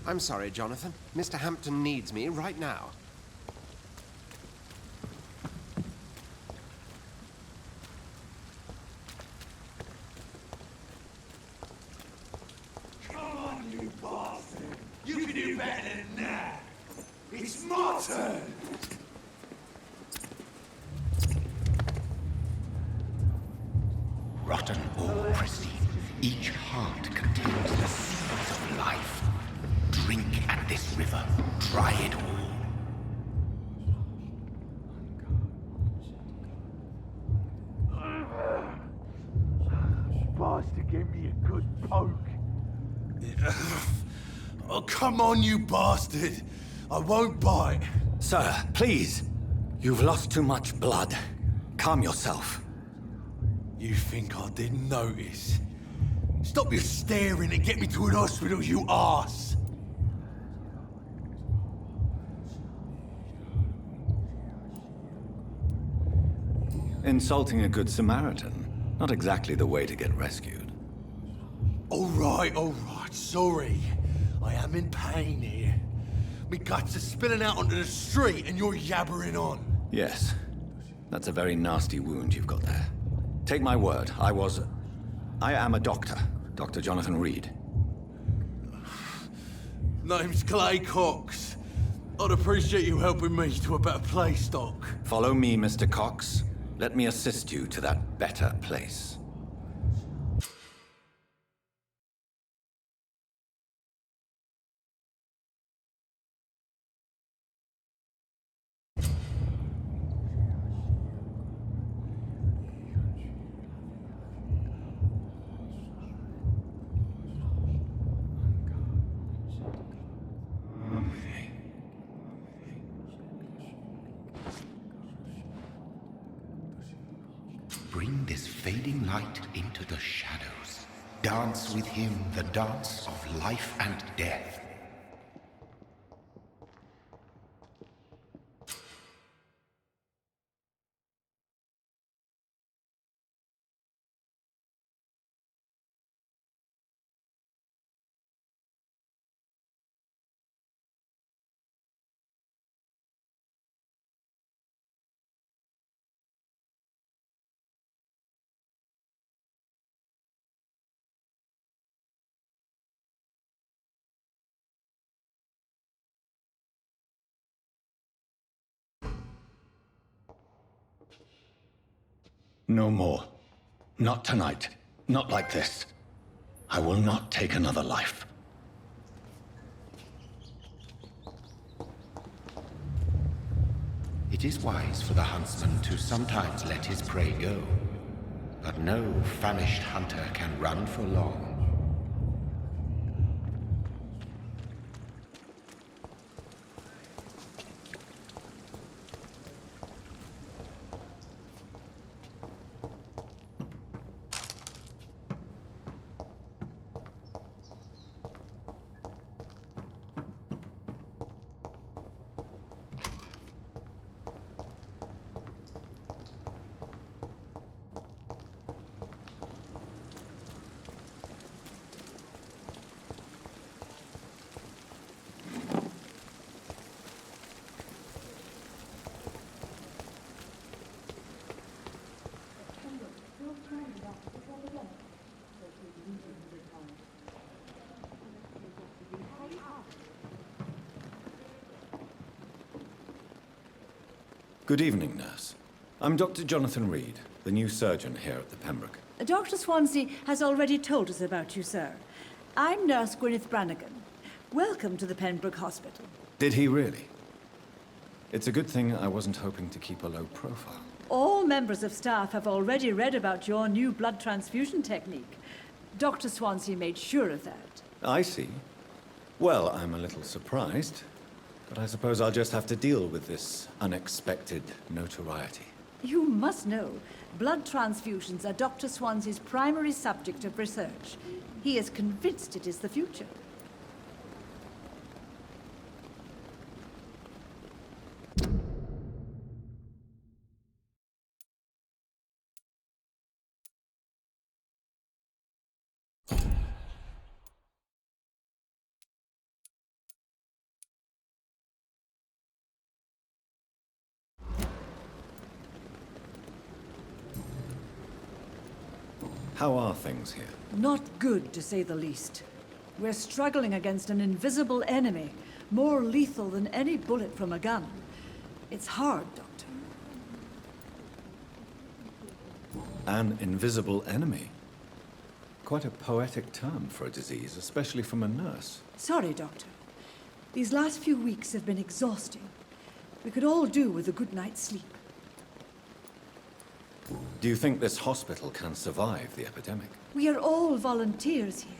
I'm sorry, Jonathan. Mr. Hampton needs me right now. Come on, you bastard! You can do better than that! It's my turn! Rotten or pristine, each heart contains the seeds of life. Drink at this river, try it all. Bastard gave me a good poke. Oh, come on, you bastard! I won't bite. Sir, please. You've lost too much blood. Calm yourself. You think I didn't notice? Stop your staring and get me to an hospital, you arse! Insulting a good Samaritan. Not exactly the way to get rescued. All right, sorry. I am in pain here. Me guts are spilling out onto the street and you're yabbering on. Yes. That's a very nasty wound you've got there. Take my word, I am a doctor. Dr. Jonathan Reed. Name's Clay Cox. I'd appreciate you helping me to a better place, Doc. Follow me, Mr. Cox. Let me assist you to that better place. Bring this fading light into the shadows. Dance with him the dance of life and death. No more. Not tonight. Not like this. I will not take another life. It is wise for the huntsman to sometimes let his prey go. But no famished hunter can run for long. Good evening, nurse. I'm Dr. Jonathan Reed, the new surgeon here at the Pembroke. Dr. Swansea has already told us about you, sir. I'm Nurse Gwyneth Brannigan. Welcome to the Pembroke Hospital. Did he really? It's a good thing I wasn't hoping to keep a low profile. All members of staff have already read about your new blood transfusion technique. Dr. Swansea made sure of that. I see. Well, I'm a little surprised, but I suppose I'll just have to deal with this unexpected notoriety. You must know, blood transfusions are Dr. Swansea's primary subject of research. He is convinced it is the future. How are things here? Not good, to say the least. We're struggling against an invisible enemy, more lethal than any bullet from a gun. It's hard, Doctor. An invisible enemy? Quite a poetic term for a disease, especially from a nurse. Sorry, Doctor. These last few weeks have been exhausting. We could all do with a good night's sleep. Do you think this hospital can survive the epidemic? We are all volunteers here,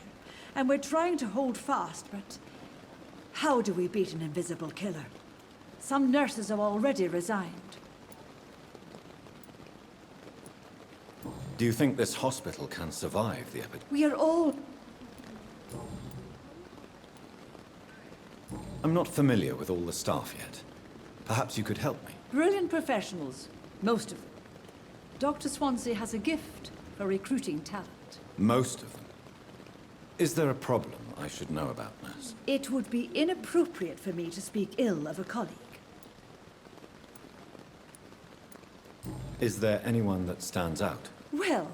and we're trying to hold fast, but how do we beat an invisible killer? Some nurses have already resigned. Do you think this hospital can survive the epidemic? We are all... I'm not familiar with all the staff yet. Perhaps you could help me. brilliant professionals, most of them. Dr. Swansea has a gift for recruiting talent. Most of them. Is there a problem I should know about, nurse? It would be inappropriate for me to speak ill of a colleague. Is there anyone that stands out? Well,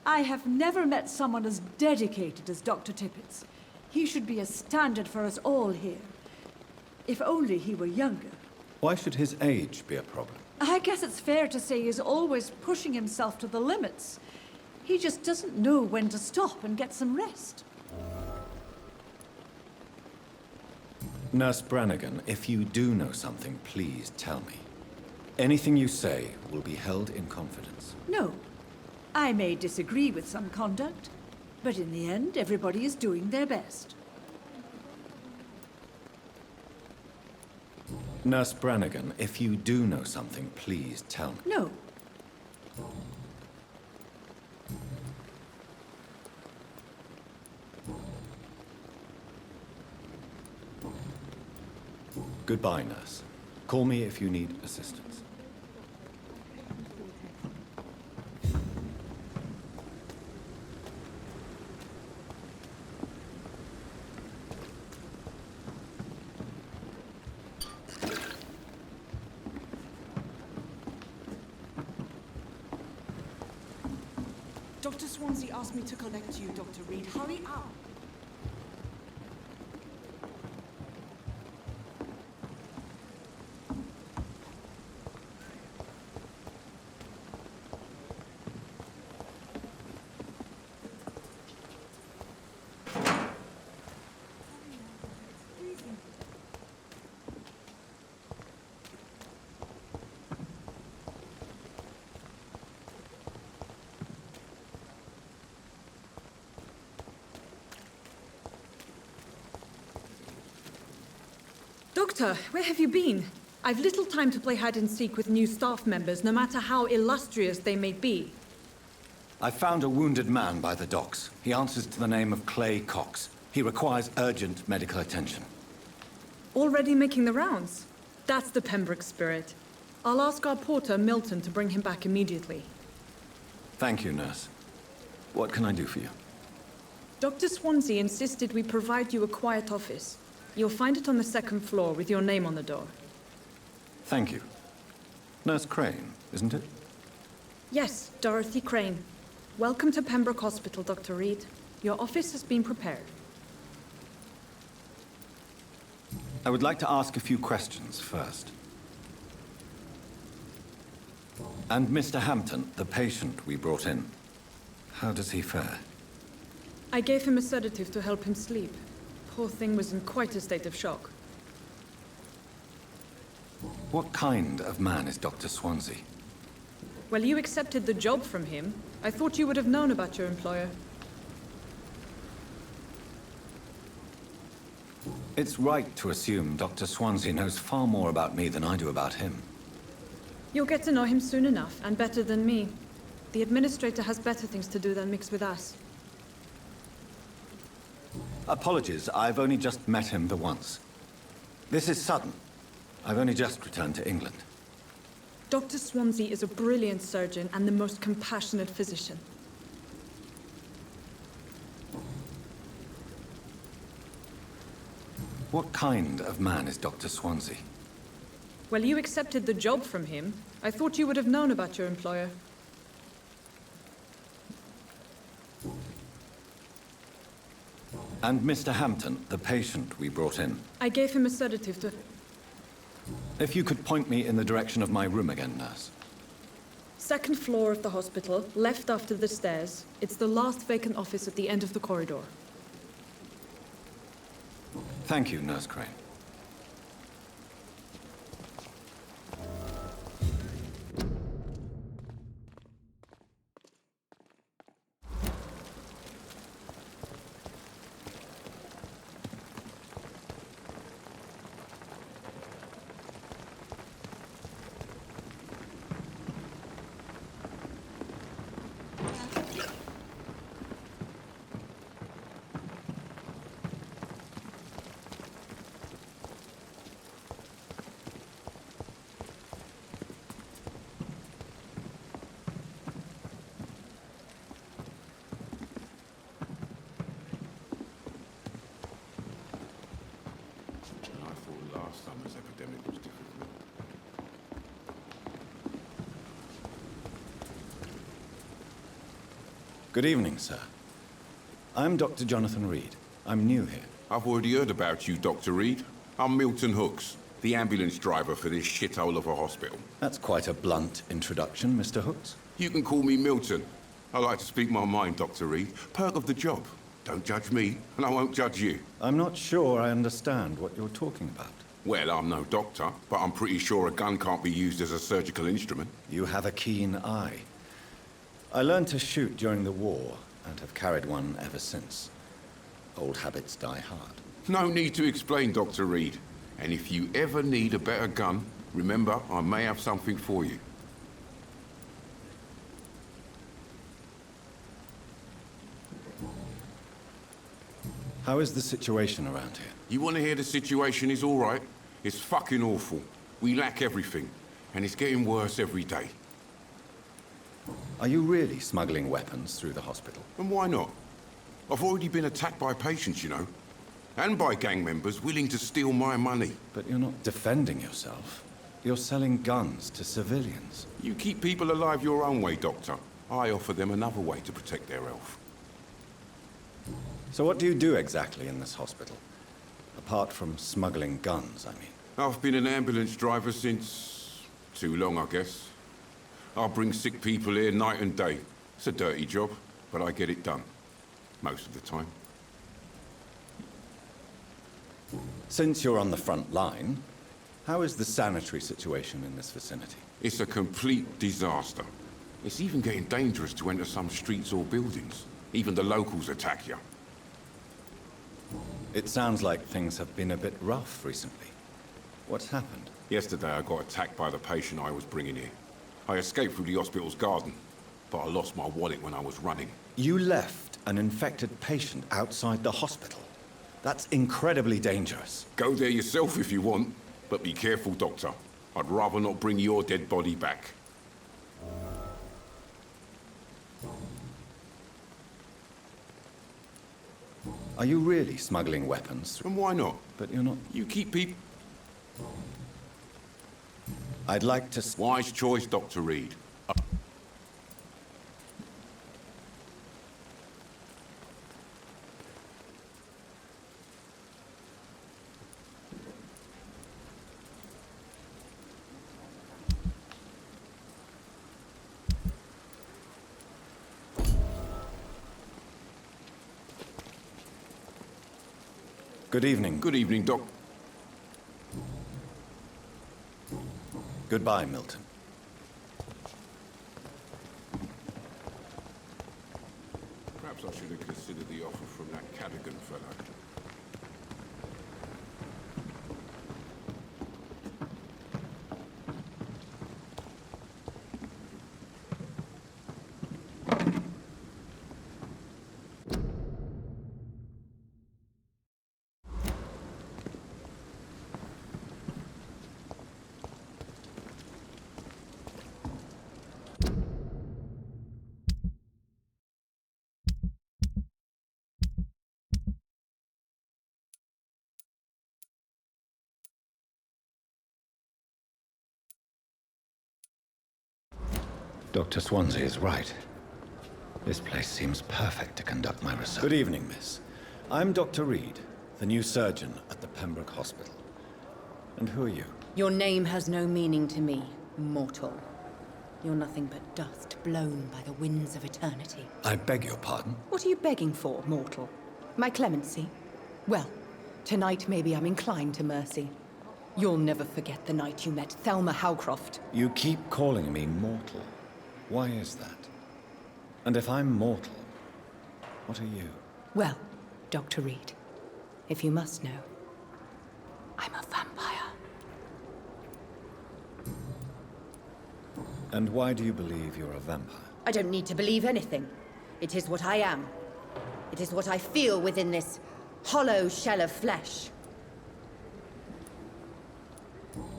I have never met someone as dedicated as Dr. Tippett's. He should be a standard for us all here. If only he were younger. Why should his age be a problem? I guess it's fair to say he's always pushing himself to the limits. He just doesn't know when to stop and get some rest. Nurse Brannigan, if you do know something, please tell me. Anything you say will be held in confidence. No. I may disagree with some conduct, but in the end, everybody is doing their best. Nurse Brannigan, if you do know something, please tell me. No. Goodbye, nurse. Call me if you need assistance. Dr. Swansea asked me to collect you, Dr. Reed. Hurry up. Doctor, where have you been? I've little time to play hide and seek with new staff members, no matter how illustrious they may be. I found a wounded man by the docks. He answers to the name of Clay Cox. He requires urgent medical attention. Already making the rounds? That's the Pembroke spirit. I'll ask our porter, Milton, to bring him back immediately. Thank you, nurse. What can I do for you? Dr. Swansea insisted we provide you a quiet office. You'll find it on the second floor with your name on the door. Thank you. Nurse Crane, isn't it? Yes, Dorothy Crane. Welcome to Pembroke Hospital, Dr. Reed. Your office has been prepared. I would like to ask a few questions first. And Mr. Hampton, the patient we brought in, how does he fare? I gave him a sedative to help him sleep. Poor thing was in quite a state of shock. What kind of man is Dr. Swansea? Well, you accepted the job from him. I thought you would have known about your employer. It's right to assume Dr. Swansea knows far more about me than I do about him. You'll get to know him soon enough, and better than me. The administrator has better things to do than mix with us. Apologies, I've only just met him the once. This is sudden. I've only just returned to England. Dr. Swansea is a brilliant surgeon and the most compassionate physician. What kind of man is Dr. Swansea? Well, you accepted the job from him. I thought you would have known about your employer. And Mr. Hampton, the patient we brought in. I gave him a sedative to... If you could point me in the direction of my room again, nurse. Second floor of the hospital, left after the stairs. It's the last vacant office at the end of the corridor. Thank you, Nurse Crane. Summer's epidemic was different. Good evening, sir. I'm Dr. Jonathan Reed. I'm new here. I've already heard about you, Dr. Reed. I'm Milton Hooks, the ambulance driver for this shithole of a hospital. That's quite a blunt introduction, Mr. Hooks. You can call me Milton. I like to speak my mind, Dr. Reed. Perk of the job. Don't judge me, and I won't judge you. I'm not sure I understand what you're talking about. Well, I'm no doctor, but I'm pretty sure a gun can't be used as a surgical instrument. You have a keen eye. I learned to shoot during the war, and have carried one ever since. Old habits die hard. No need to explain, Dr. Reed. And if you ever need a better gun, remember, I may have something for you. How is the situation around here? You want to hear the situation is all right? It's fucking awful. We lack everything, and it's getting worse every day. Are you really smuggling weapons through the hospital? And why not? I've already been attacked by patients, you know. And by gang members willing to steal my money. But you're not defending yourself. You're selling guns to civilians. You keep people alive your own way, Doctor. I offer them another way to protect their health. So what do you do exactly in this hospital? Apart from smuggling guns, I mean. I've been an ambulance driver since... too long, I guess. I bring sick people here night and day. It's a dirty job, but I get it done. Most of the time. Since you're on the front line, how is the sanitary situation in this vicinity? It's a complete disaster. It's even getting dangerous to enter some streets or buildings. Even the locals attack you. It sounds like things have been a bit rough recently. What's happened? Yesterday I got attacked by the patient I was bringing here. I escaped through the hospital's garden, but I lost my wallet when I was running. You left an infected patient outside the hospital? That's incredibly dangerous. Go there yourself if you want, but be careful, Doctor. I'd rather not bring your dead body back. Are you really smuggling weapons? And why not? But you're not... You keep people... I'd like to... Wise choice, Dr. Reed. Good evening. Good evening, Doc. Goodbye, Milton. Perhaps I should have considered the offer from that Cadogan fellow. Dr. Swansea is right. This place seems perfect to conduct my research. Good evening, miss. I'm Dr. Reed, the new surgeon at the Pembroke Hospital. And who are you? Your name has no meaning to me, mortal. You're nothing but dust blown by the winds of eternity. I beg your pardon? What are you begging for, mortal? My clemency? Well, tonight maybe I'm inclined to mercy. You'll never forget the night you met Thelma Howcroft. You keep calling me mortal. Why is that? And if I'm mortal, what are you? Well, Dr. Reed, if you must know, I'm a vampire. And why do you believe you're a vampire? I don't need to believe anything. It is what I am. It is what I feel within this hollow shell of flesh.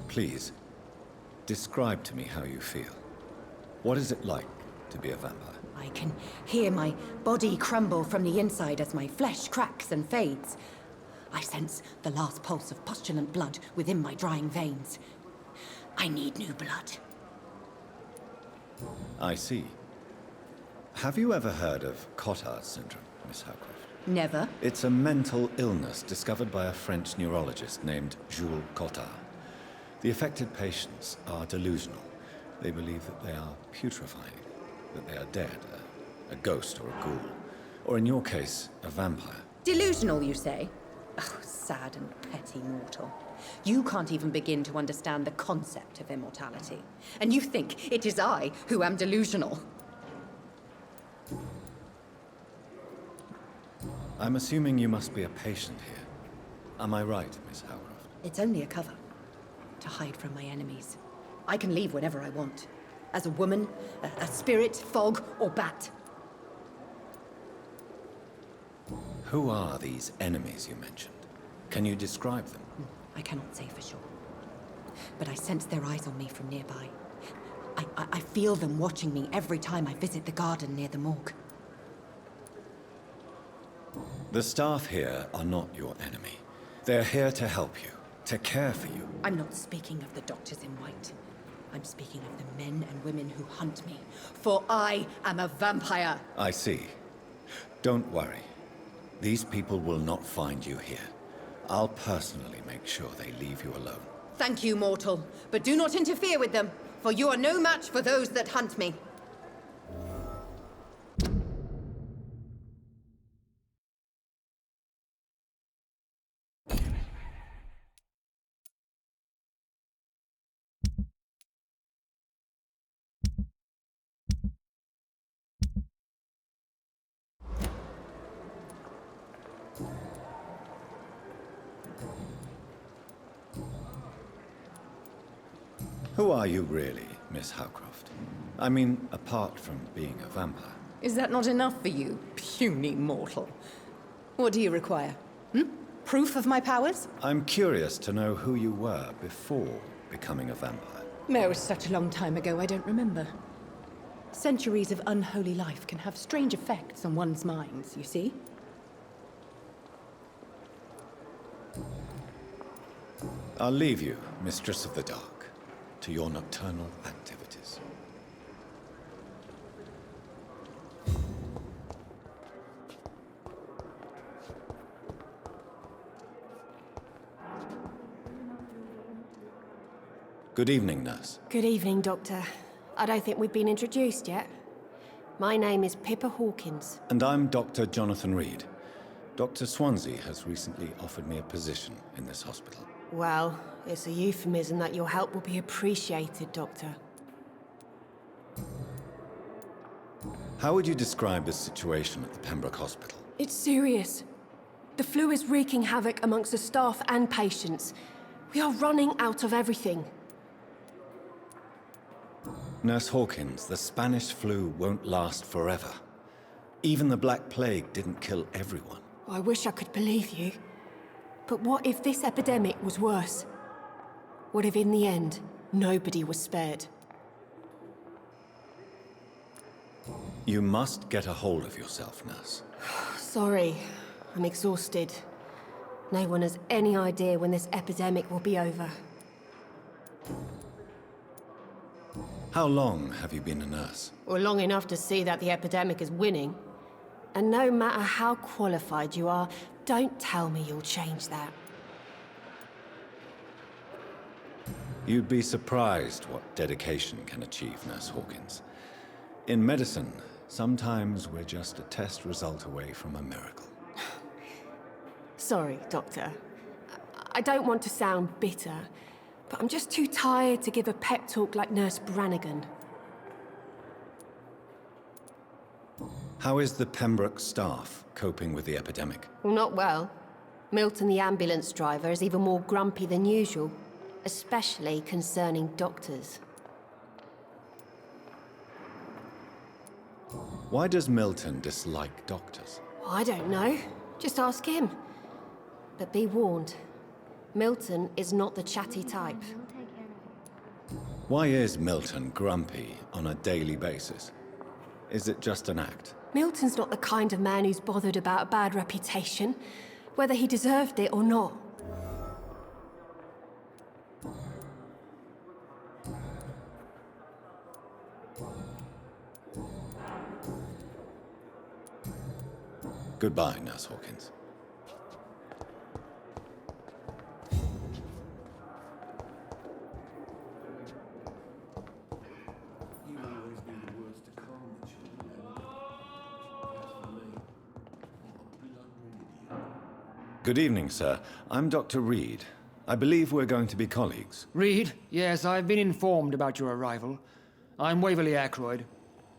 Please, describe to me how you feel. What is it like to be a vampire? I can hear my body crumble from the inside as my flesh cracks and fades. I sense the last pulse of postulant blood within my drying veins. I need new blood. I see. Have you ever heard of Cotard syndrome, Miss Howcroft? Never. It's a mental illness discovered by a French neurologist named Jules Cotard. The affected patients are delusional. They believe that they are putrefying, that they are dead, a ghost or a ghoul, or in your case, a vampire. Delusional, you say? Oh, sad and petty mortal. You can't even begin to understand the concept of immortality. And you think it is I who am delusional. I'm assuming you must be a patient here. Am I right, Miss Howcroft? It's only a cover. To hide from my enemies. I can leave whenever I want. As a woman, a spirit, fog, or bat. Who are these enemies you mentioned? Can you describe them? I cannot say for sure. But I sense their eyes on me from nearby. I feel them watching me every time I visit the garden near the morgue. The staff here are not your enemy. They're here to help you, to care for you. I'm not speaking of the doctors in white. I'm speaking of the men and women who hunt me. For I am a vampire. I see. Don't worry. These people will not find you here. I'll personally make sure they leave you alone. Thank you, mortal. But do not interfere with them, for you are no match for those that hunt me. Who are you really, Miss Howcroft? I mean, apart from being a vampire. Is that not enough for you, puny mortal? What do you require? Proof of my powers? I'm curious to know who you were before becoming a vampire. It was such a long time ago, I don't remember. Centuries of unholy life can have strange effects on one's minds, you see? I'll leave you, Mistress of the Dark, to your nocturnal activities. Good evening, nurse. Good evening, Doctor. I don't think we've been introduced yet. My name is Pippa Hawkins. And I'm Dr. Jonathan Reed. Dr. Swansea has recently offered me a position in this hospital. Well, it's a euphemism that your help will be appreciated, Doctor. How would you describe the situation at the Pembroke Hospital? It's serious. The flu is wreaking havoc amongst the staff and patients. We are running out of everything. Nurse Hawkins, the Spanish flu won't last forever. Even the Black Plague didn't kill everyone. I wish I could believe you. But what if this epidemic was worse? What if in the end, nobody was spared? You must get a hold of yourself, nurse. Sorry, I'm exhausted. No one has any idea when this epidemic will be over. How long have you been a nurse? Well, long enough to see that the epidemic is winning. And no matter how qualified you are, don't tell me you'll change that. You'd be surprised what dedication can achieve, Nurse Hawkins. In medicine, sometimes we're just a test result away from a miracle. Sorry, Doctor. I don't want to sound bitter, but I'm just too tired to give a pep talk like Nurse Brannigan. How is the Pembroke staff coping with the epidemic? Well, not well. Milton, the ambulance driver, is even more grumpy than usual, especially concerning doctors. Why does Milton dislike doctors? I don't know. Just ask him. But be warned, Milton is not the chatty type. Why is Milton grumpy on a daily basis? Is it just an act? Milton's not the kind of man who's bothered about a bad reputation, whether he deserved it or not. Goodbye, Nurse Hawkins. Good evening, sir. I'm Dr. Reed. I believe we're going to be colleagues. Reed? Yes, I've been informed about your arrival. I'm Waverly Ackroyd.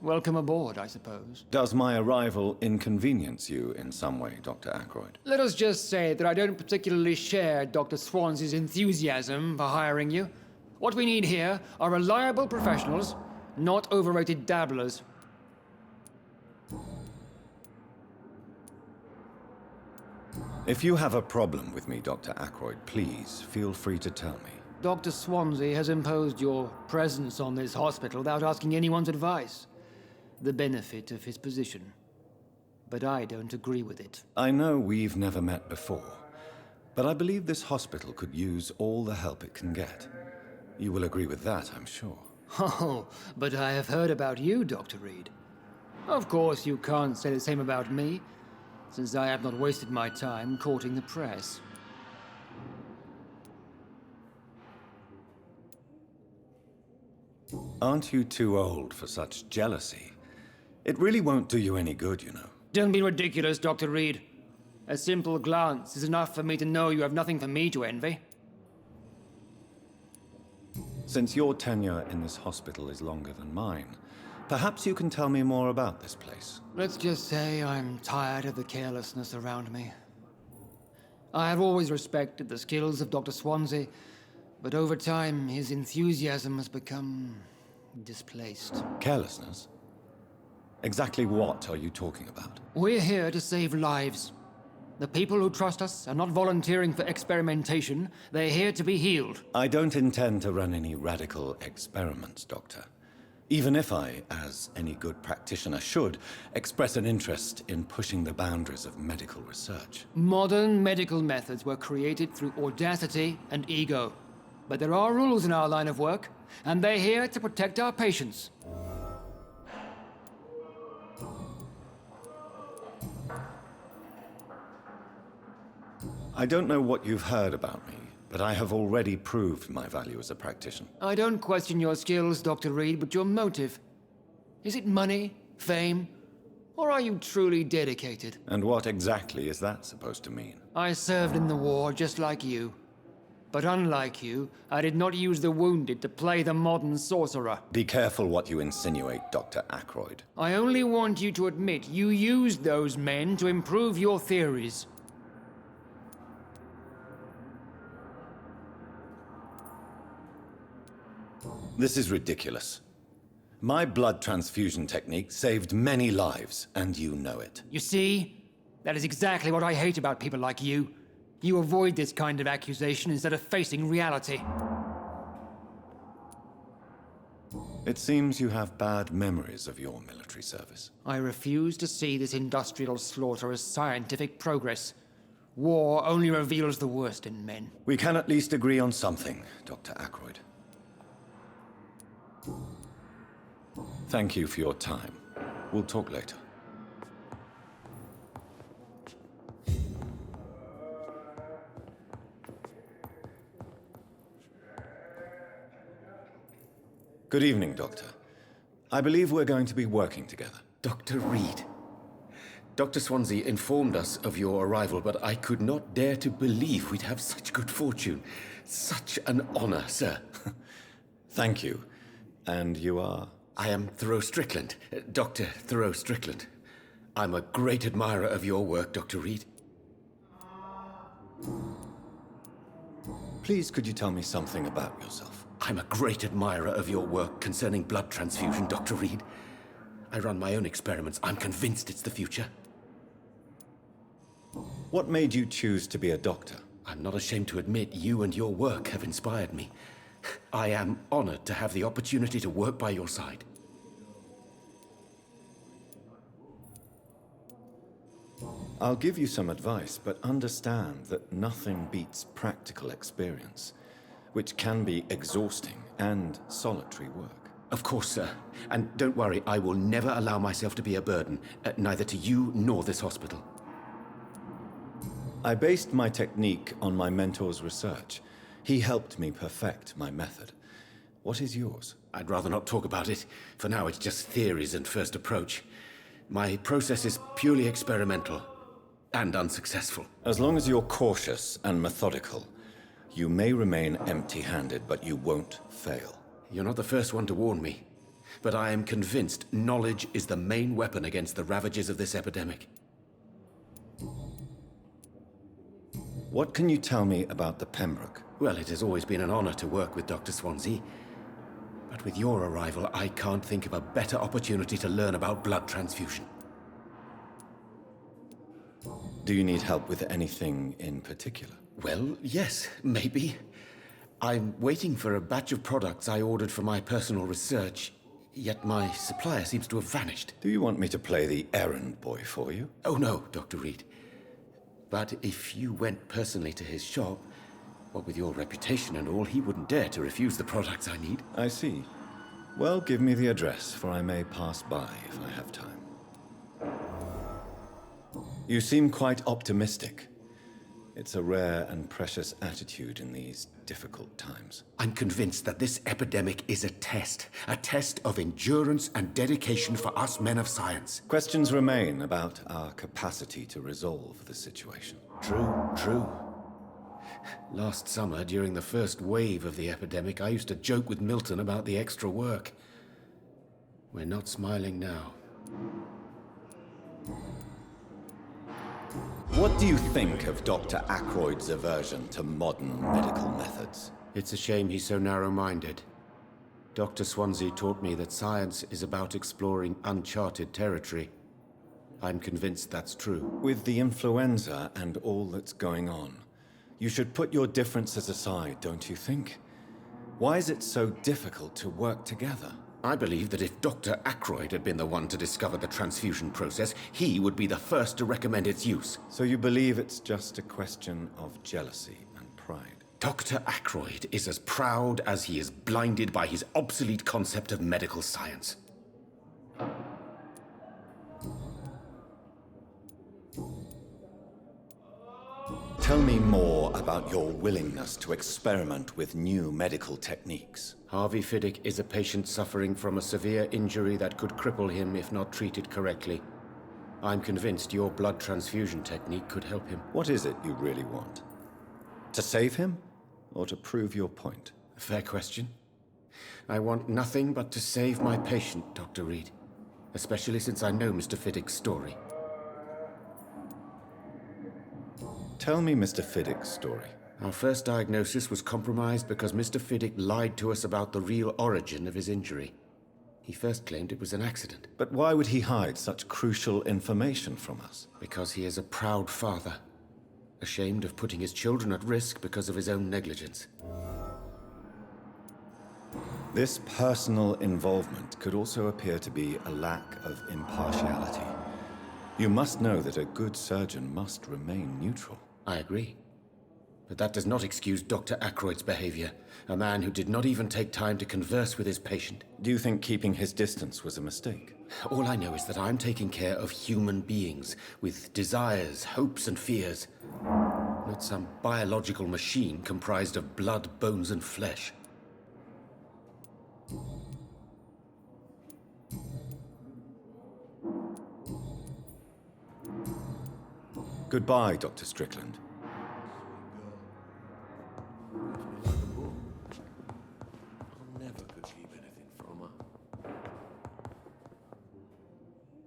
Welcome aboard, I suppose. Does my arrival inconvenience you in some way, Dr. Ackroyd? Let us just say that I don't particularly share Dr. Swansea's enthusiasm for hiring you. What we need here are reliable professionals, not overrated dabblers. If you have a problem with me, Dr. Ackroyd, please feel free to tell me. Dr. Swansea has imposed your presence on this hospital without asking anyone's advice. The benefit of his position. But I don't agree with it. I know we've never met before, but I believe this hospital could use all the help it can get. You will agree with that, I'm sure. Oh, but I have heard about you, Dr. Reed. Of course, you can't say the same about me, since I have not wasted my time courting the press. Aren't you too old for such jealousy? It really won't do you any good, you know. Don't be ridiculous, Dr. Reed. A simple glance is enough for me to know you have nothing for me to envy. Since your tenure in this hospital is longer than mine, perhaps you can tell me more about this place. Let's just say I'm tired of the carelessness around me. I have always respected the skills of Dr. Swansea, but over time his enthusiasm has become displaced. Carelessness? Exactly what are you talking about? We're here to save lives. The people who trust us are not volunteering for experimentation. They're here to be healed. I don't intend to run any radical experiments, Doctor. Even if I, as any good practitioner should, express an interest in pushing the boundaries of medical research. Modern medical methods were created through audacity and ego. But there are rules in our line of work, and they're here to protect our patients. I don't know what you've heard about me, but I have already proved my value as a practitioner. I don't question your skills, Dr. Reed, but your motive. Is it money, fame, or are you truly dedicated? And what exactly is that supposed to mean? I served in the war just like you. But unlike you, I did not use the wounded to play the modern sorcerer. Be careful what you insinuate, Dr. Ackroyd. I only want you to admit you used those men to improve your theories. This is ridiculous. My blood transfusion technique saved many lives, and you know it. You see? That is exactly what I hate about people like you. You avoid this kind of accusation instead of facing reality. It seems you have bad memories of your military service. I refuse to see this industrial slaughter as scientific progress. War only reveals the worst in men. We can at least agree on something, Dr. Ackroyd. Thank you for your time. We'll talk later. Good evening, Doctor. I believe we're going to be working together. Dr. Reed. Dr. Swansea informed us of your arrival, but I could not dare to believe we'd have such good fortune. Such an honor, sir. Thank you. And you are? I am Thoreau Strickland, Dr. Thoreau Strickland. I'm a great admirer of your work, Dr. Reed. Please, could you tell me something about yourself? I'm a great admirer of your work concerning blood transfusion, Dr. Reed. I run my own experiments. I'm convinced it's the future. What made you choose to be a doctor? I'm not ashamed to admit you and your work have inspired me. I am honored to have the opportunity to work by your side. I'll give you some advice, but understand that nothing beats practical experience, which can be exhausting and solitary work. Of course, sir. And don't worry, I will never allow myself to be a burden, neither to you nor this hospital. I based my technique on my mentor's research. He helped me perfect my method. What is yours? I'd rather not talk about it. For now, it's just theories and first approach. My process is purely experimental and unsuccessful. As long as you're cautious and methodical, you may remain empty-handed, but you won't fail. You're not the first one to warn me, but I am convinced knowledge is the main weapon against the ravages of this epidemic. What can you tell me about the Pembroke? Well, it has always been an honor to work with Dr. Swansea. But with your arrival, I can't think of a better opportunity to learn about blood transfusion. Do you need help with anything in particular? Well, yes, maybe. I'm waiting for a batch of products I ordered for my personal research, yet my supplier seems to have vanished. Do you want me to play the errand boy for you? Oh no, Dr. Reed. But if you went personally to his shop, what with your reputation and all, he wouldn't dare to refuse the products I need. I see. Well, give me the address, for I may pass by if I have time. You seem quite optimistic. It's a rare and precious attitude in these difficult times. I'm convinced that this epidemic is a test of endurance and dedication for us men of science. Questions remain about our capacity to resolve the situation. True. Last summer, during the first wave of the epidemic, I used to joke with Milton about the extra work. We're not smiling now. What do you think of Dr. Ackroyd's aversion to modern medical methods? It's a shame he's so narrow-minded. Dr. Swansea taught me that science is about exploring uncharted territory. I'm convinced that's true. With the influenza and all that's going on, you should put your differences aside, don't you think? Why is it so difficult to work together? I believe that if Dr. Ackroyd had been the one to discover the transfusion process, he would be the first to recommend its use. So you believe it's just a question of jealousy and pride? Dr. Ackroyd is as proud as he is blinded by his obsolete concept of medical science. Tell me more about your willingness to experiment with new medical techniques. Harvey Fiddick is a patient suffering from a severe injury that could cripple him if not treated correctly. I'm convinced your blood transfusion technique could help him. What is it you really want? To save him, or to prove your point? Fair question. I want nothing but to save my patient, Dr. Reed. Especially since I know Mr. Fiddick's story. Tell me Mr. Fiddick's story. Our first diagnosis was compromised because Mr. Fiddick lied to us about the real origin of his injury. He first claimed it was an accident. But why would he hide such crucial information from us? Because he is a proud father, ashamed of putting his children at risk because of his own negligence. This personal involvement could also appear to be a lack of impartiality. You must know that a good surgeon must remain neutral. I agree. But that does not excuse Dr. Ackroyd's behavior, a man who did not even take time to converse with his patient. Do you think keeping his distance was a mistake? All I know is that I'm taking care of human beings with desires, hopes, and fears. Not some biological machine comprised of blood, bones, and flesh. Goodbye, Dr. Strickland.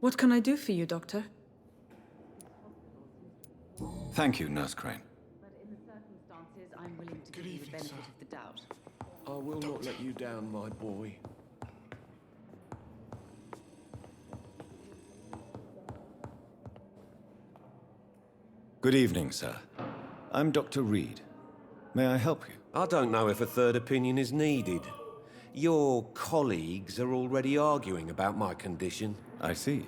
What can I do for you, Doctor? Thank you, Nurse Crane. But in the circumstances, I'm willing to give you the benefit of the doubt. I will not let you down, my boy. Good evening, sir. I'm Dr. Reed. May I help you? I don't know if a third opinion is needed. Your colleagues are already arguing about my condition. I see.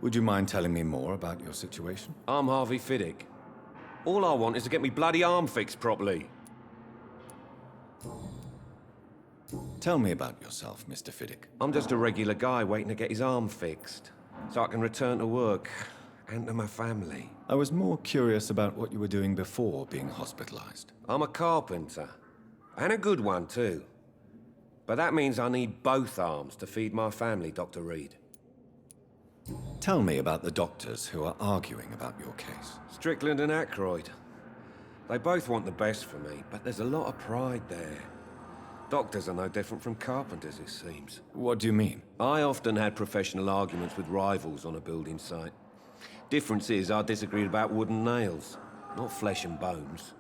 Would you mind telling me more about your situation? I'm Harvey Fiddick. All I want is to get me bloody arm fixed properly. Tell me about yourself, Mr. Fiddick. I'm just a regular guy waiting to get his arm fixed, so I can return to work and to my family. I was more curious about what you were doing before being hospitalized. I'm a carpenter, and a good one too. But that means I need both arms to feed my family, Dr. Reed. Tell me about the doctors who are arguing about your case. Strickland and Ackroyd. They both want the best for me, but there's a lot of pride there. Doctors are no different from carpenters, it seems. What do you mean? I often had professional arguments with rivals on a building site. Difference is I disagreed about wooden nails, not flesh and bones.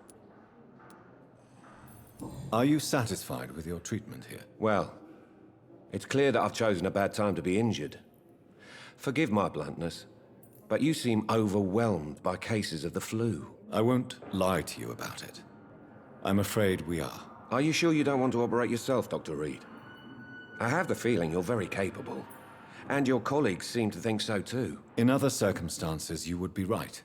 Are you satisfied with your treatment here? Well, it's clear that I've chosen a bad time to be injured. Forgive my bluntness, but you seem overwhelmed by cases of the flu. I won't lie to you about it. I'm afraid we are. Are you sure you don't want to operate yourself, Dr. Reed? I have the feeling you're very capable, and your colleagues seem to think so too. In other circumstances, you would be right.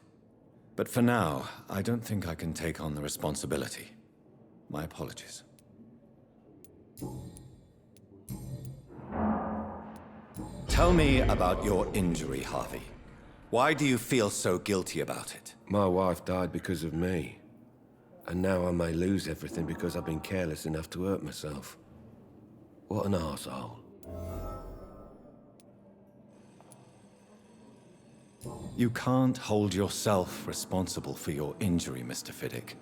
But for now, I don't think I can take on the responsibility. My apologies. Tell me about your injury, Harvey. Why do you feel so guilty about it? My wife died because of me. And now I may lose everything because I've been careless enough to hurt myself. What an arsehole. You can't hold yourself responsible for your injury, Mr. Fiddick.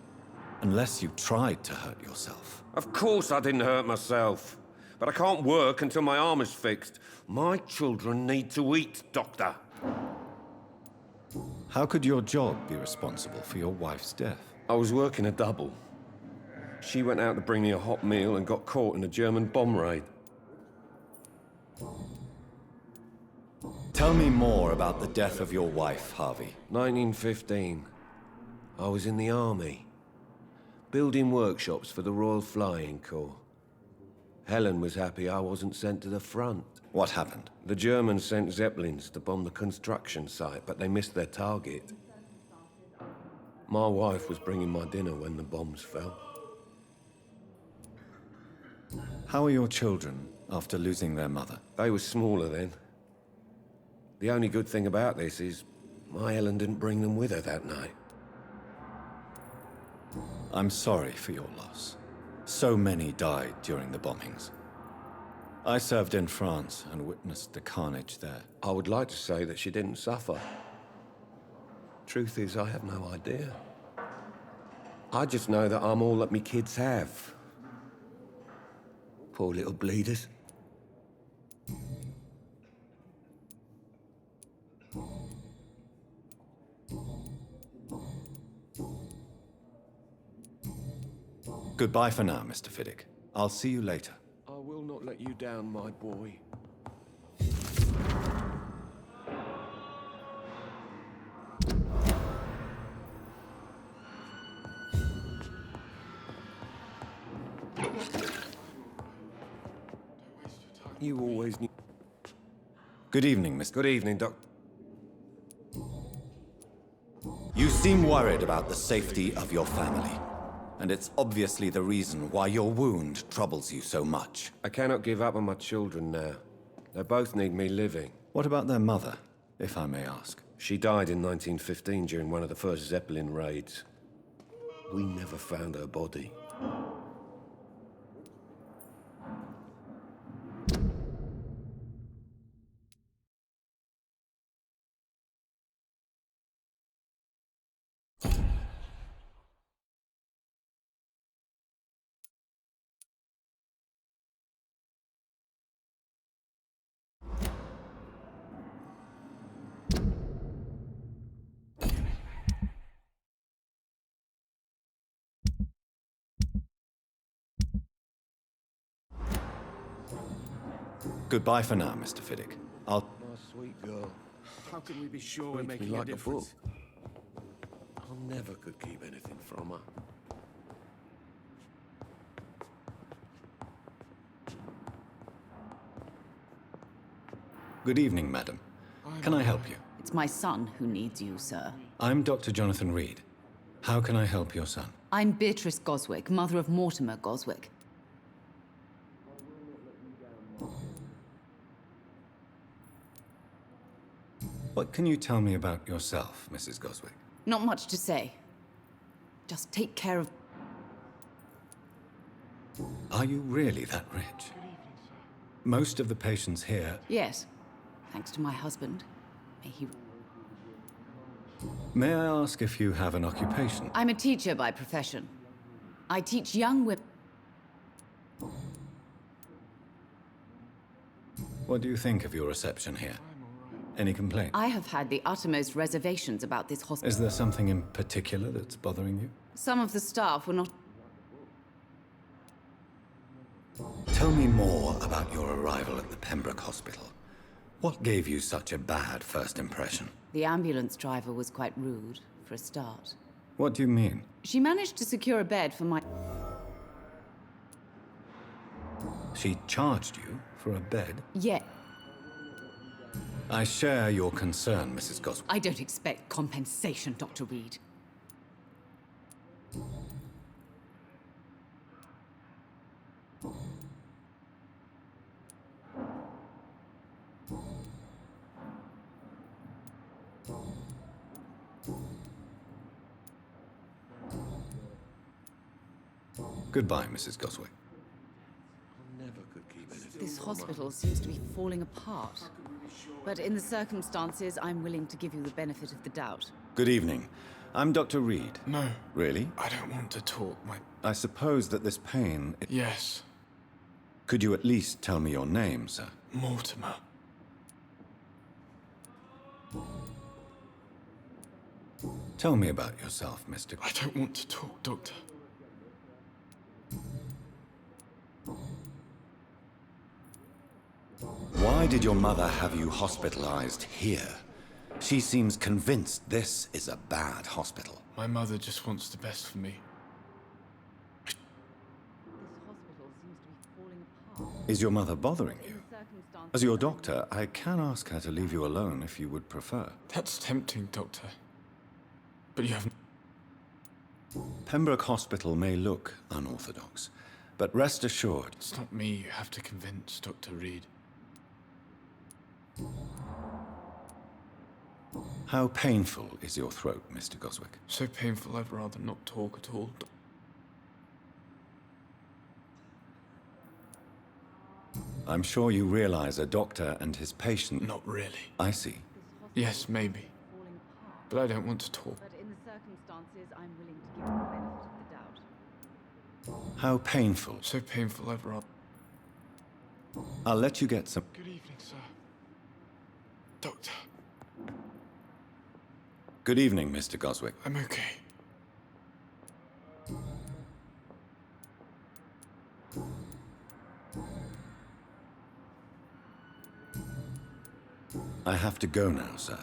Unless you tried to hurt yourself. Of course I didn't hurt myself. But I can't work until my arm is fixed. My children need to eat, Doctor. How could your job be responsible for your wife's death? I was working a double. She went out to bring me a hot meal and got caught in a German bomb raid. Tell me more about the death of your wife, Harvey. 1915. I was in the army. Building workshops for the Royal Flying Corps. Helen was happy I wasn't sent to the front. What happened? The Germans sent Zeppelins to bomb the construction site, but they missed their target. My wife was bringing my dinner when the bombs fell. How are your children after losing their mother? They were smaller then. The only good thing about this is my Helen didn't bring them with her that night. I'm sorry for your loss. So many died during the bombings. I served in France and witnessed the carnage there. I would like to say that she didn't suffer. Truth is, I have no idea. I just know that I'm all that me kids have. Poor little bleeders. Goodbye for now, Mr. Fiddick. I'll see you later. I will not let you down, my boy. You always knew. Good evening, Mr. Good evening, Doc. You seem worried about the safety of your family. And it's obviously the reason why your wound troubles you so much. I cannot give up on my children now. They both need me living. What about their mother, if I may ask? She died in 1915 during one of the first Zeppelin raids. We never found her body. Goodbye for now, Mr. Fiddick. I'll... My sweet girl. How can we be sure we're Treats me making like a a book. difference? I never could keep anything from her. Good evening, madam. Can I help you? It's my son who needs you, sir. I'm Dr. Jonathan Reed. How can I help your son? I'm Beatrice Goswick, mother of Mortimer Goswick. What can you tell me about yourself, Mrs. Goswick? Not much to say. Just take care of... Are you really that rich? Most of the patients here... Yes, thanks to my husband. May he... May I ask if you have an occupation? I'm a teacher by profession. I teach young women... What do you think of your reception here? Any complaints? I have had the uttermost reservations about this hospital. Is there something in particular that's bothering you? Some of the staff were not... Tell me more about your arrival at the Pembroke Hospital. What gave you such a bad first impression? The ambulance driver was quite rude, for a start. What do you mean? She managed to secure a bed for my... She charged you for a bed? Yeah, I share your concern, Mrs. Goswick. I don't expect compensation, Dr. Reed. Goodbye, Mrs. Goswick. I never could keep anything This from her. hospital seems to be falling apart. But in the circumstances, I'm willing to give you the benefit of the doubt. Good evening. I'm Dr. Reed. No. Really? I don't want to talk. I suppose that this pain... Yes. Could you at least tell me your name, sir? Mortimer. Tell me about yourself, Mr. I don't want to talk, Doctor. Why did your mother have you hospitalized here? She seems convinced this is a bad hospital. My mother just wants the best for me. This hospital seems to be falling apart. Is your mother bothering In you? the circumstances, As your doctor, I can ask her to leave you alone if you would prefer. That's tempting, Doctor. But you have... Pembroke Hospital may look unorthodox, but rest assured... It's not me you have to convince, Dr. Reed. How painful is your throat, Mr. Goswick? So painful I'd rather not talk at all. I'm sure you realize a doctor and his patient... Not really. I see. Yes, maybe. falling apart. But I don't want to talk. But in the circumstances, I'm willing to give you the benefit of the doubt. How painful. So painful I'd rather... I'll let you get some... Good evening, sir. Doctor, Good evening, Mr. Goswick. I'm okay. I have to go now, sir.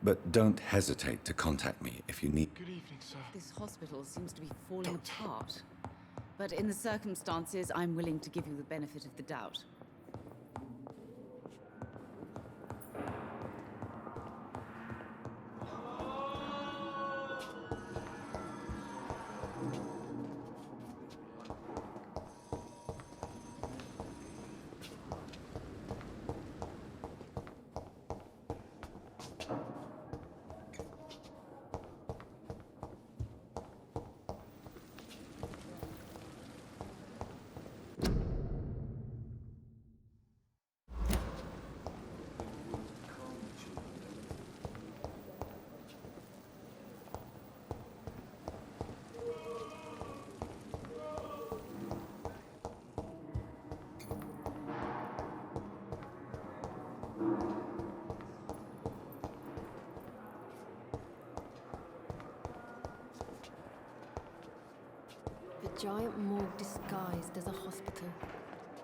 But don't hesitate to contact me if you need... Good evening, sir. This hospital seems to be falling Doctor. apart. But in the circumstances, I'm willing to give you the benefit of the doubt. A giant morgue disguised as a hospital.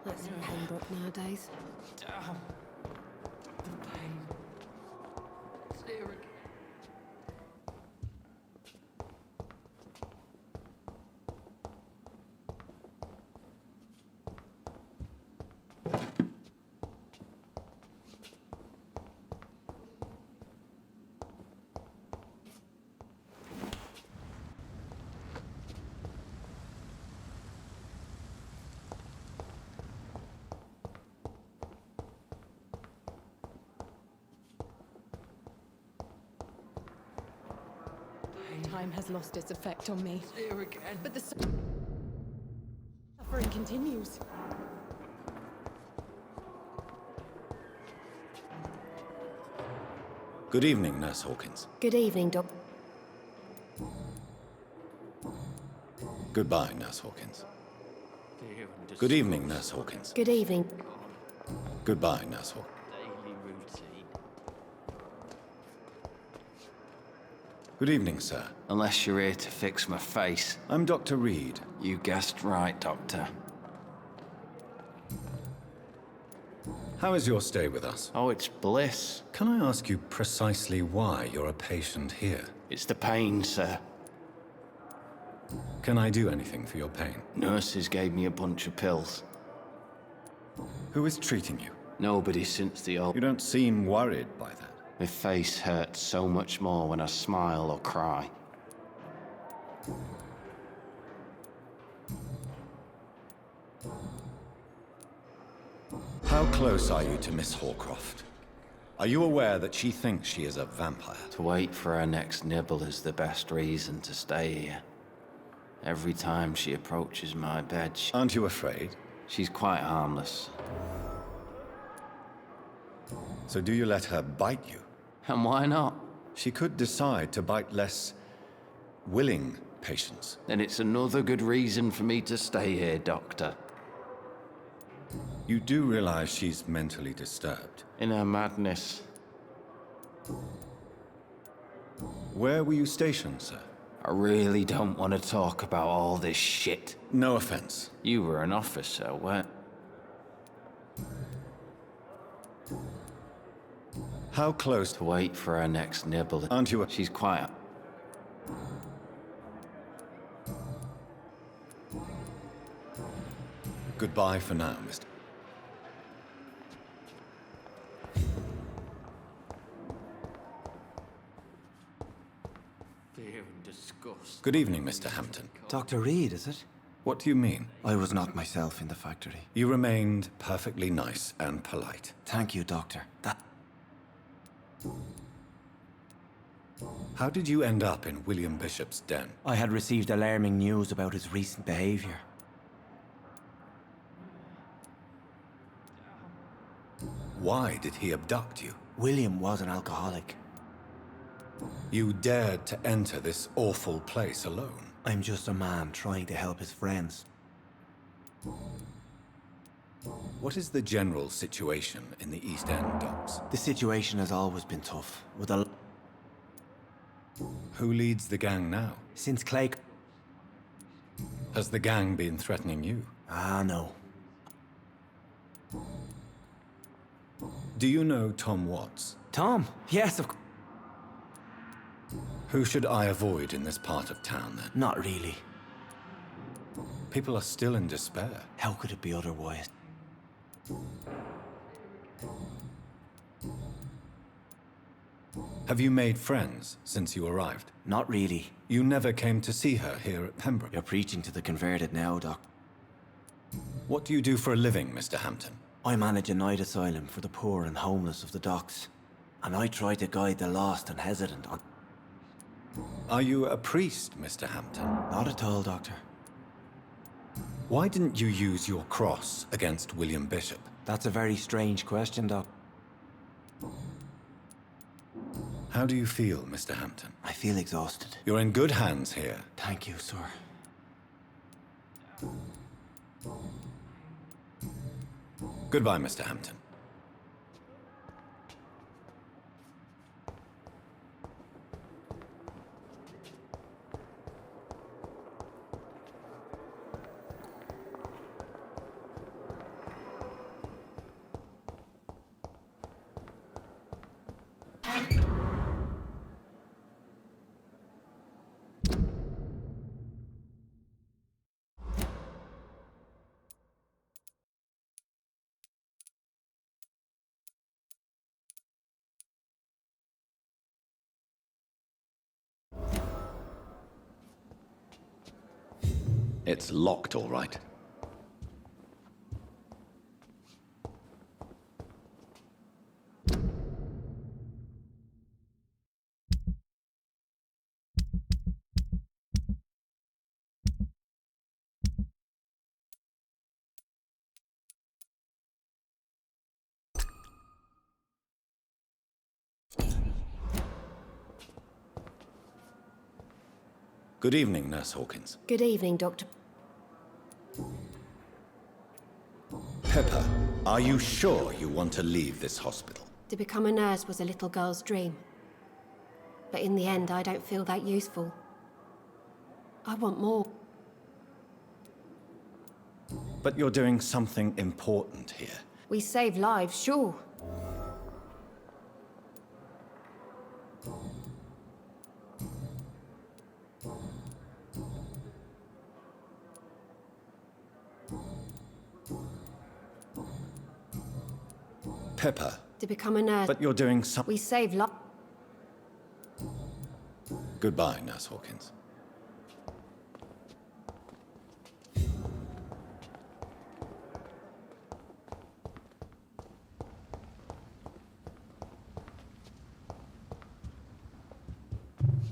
That's Pembroke nowadays. The pain. It's here again. Time has lost its effect on me. It's here again. But the suffering continues. Good evening, Nurse Hawkins. Good evening, Doc. Goodbye, Nurse Hawkins. Good evening, Nurse Hawkins. Good evening. Goodbye, Nurse Hawkins. Daily routine. Good evening, sir. Unless you're here to fix my face. I'm Dr. Reed. You guessed right, Doctor. How is your stay with us? Oh, it's bliss. Can I ask you precisely why you're a patient here? It's the pain, sir. Can I do anything for your pain? Nurses gave me a bunch of pills. Who is treating you? Nobody since the old... You don't seem worried by that. My face hurts so much more when I smile or cry. How close are you to Miss Hawcroft? Are you aware that she thinks she is a vampire? To wait for her next nibble is the best reason to stay here. Every time she approaches my bed, Aren't you afraid? She's quite harmless. So do you let her bite you? And why not? She could decide to bite less willing patients. Then it's another good reason for me to stay here, Doctor. You do realize she's mentally disturbed. In her madness. Where were you stationed, sir? I really don't want to talk about all this shit. No offense. You were an officer, weren't... How close? To wait for her next nibble. Aren't you? She's quiet. Goodbye for now, Mr. Fear and disgust. Good evening, Mr. Hampton. Dr. Reed, is it? What do you mean? I was not myself in the factory. You remained perfectly nice and polite. Thank you, Doctor. How did you end up in William Bishop's den? I had received alarming news about his recent behavior. Why did he abduct you? William was an alcoholic. You dared to enter this awful place alone. I'm just a man trying to help his friends. What is the general situation in the East End docks? The situation has always been tough, with a... Who leads the gang now? Since Clay... Has the gang been threatening you? Ah, no. Do you know Tom Watts? Tom? Yes, of course. Who should I avoid in this part of town, then? Not really. People are still in despair. How could it be otherwise? Have you made friends since you arrived? Not really. You never came to see her here at Pembroke? You're preaching to the converted now, Doc. What do you do for a living, Mr. Hampton? I manage a night asylum for the poor and homeless of the docks. And I try to guide the lost and hesitant on... Are you a priest, Mr. Hampton? Not at all, Doctor. Why didn't you use your cross against William Bishop? That's a very strange question, Doc. How do you feel, Mr. Hampton? I feel exhausted. You're in good hands here. Thank you, sir. Goodbye, Mr. Hampton. It's locked, all right. Good evening, Nurse Hawkins. Good evening, Doctor. Pepper, are you sure you want to leave this hospital? To become a nurse was a little girl's dream. But in the end, I don't feel that useful. I want more. But you're doing something important here. We save lives, sure. Pepper. To become a nurse. But you're doing something. We save lives. Goodbye, Nurse Hawkins.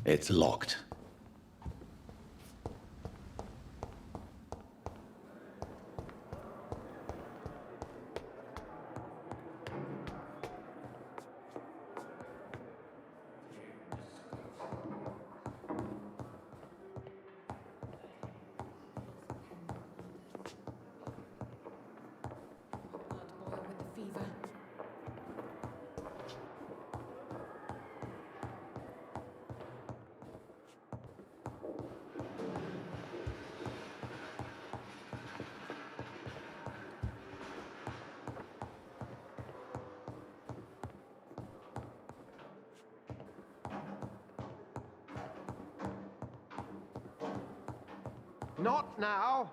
It's locked. Not now.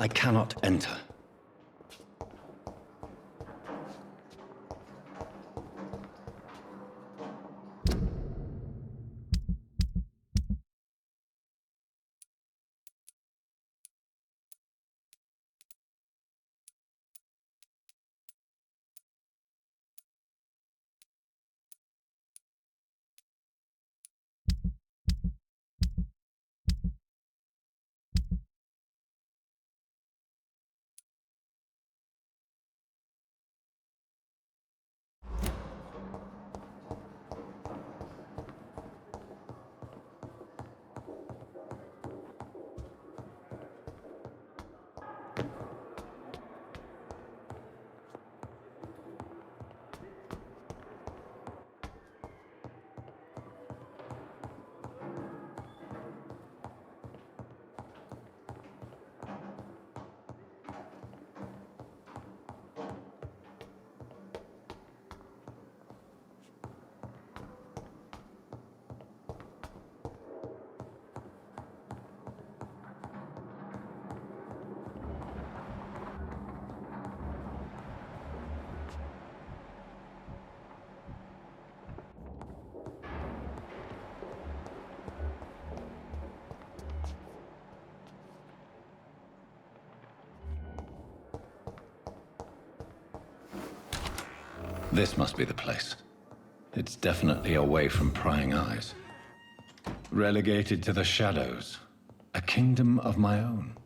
I cannot enter. This must be the place. It's definitely away from prying eyes. Relegated to the shadows. A kingdom of my own.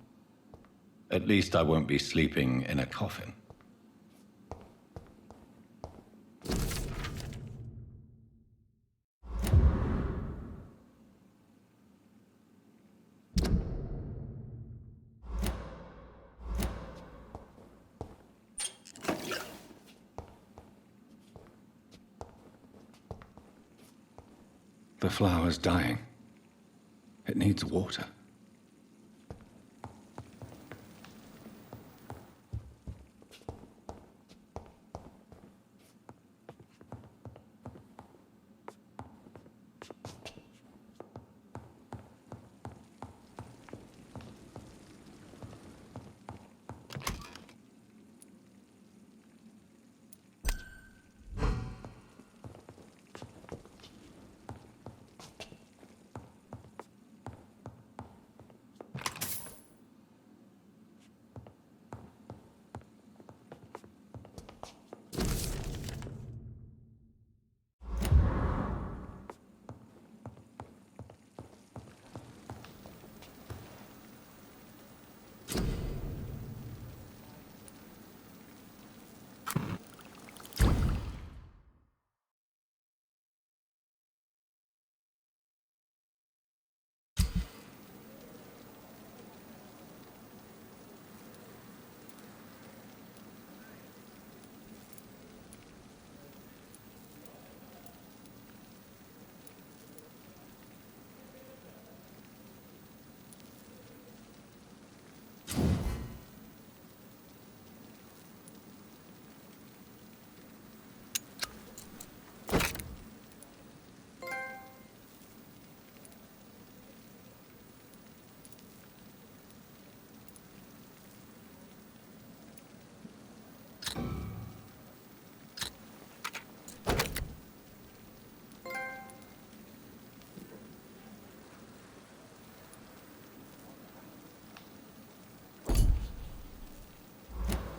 At least I won't be sleeping in a coffin. The flower's dying. It needs water.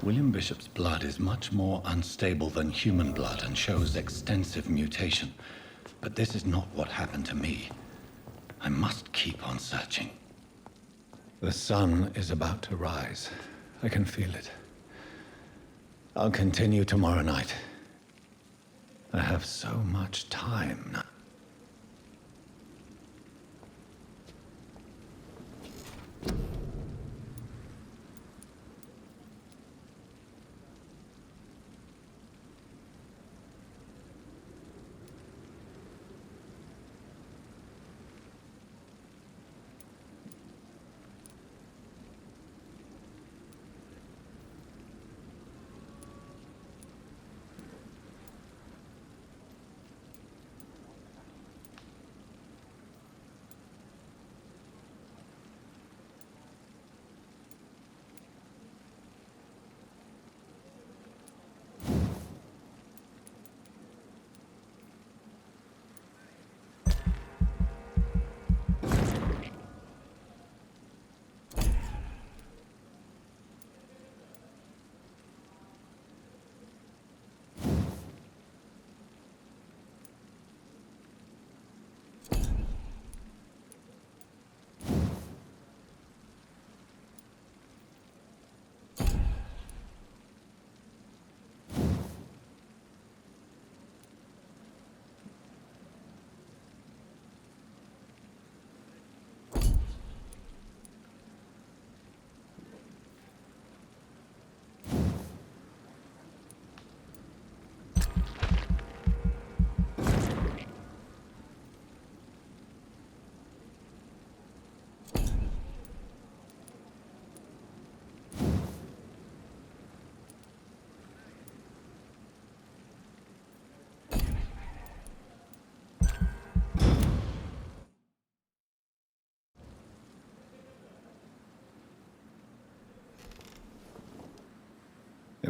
William Bishop's blood is much more unstable than human blood and shows extensive mutation. But this is not what happened to me. I must keep on searching. The sun is about to rise. I can feel it. I'll continue tomorrow night. I have so much time now.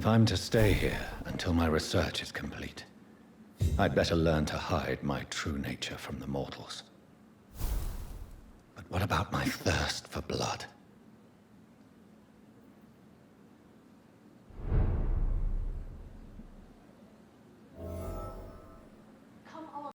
If I'm to stay here until my research is complete, I'd better learn to hide my true nature from the mortals. But what about my thirst for blood?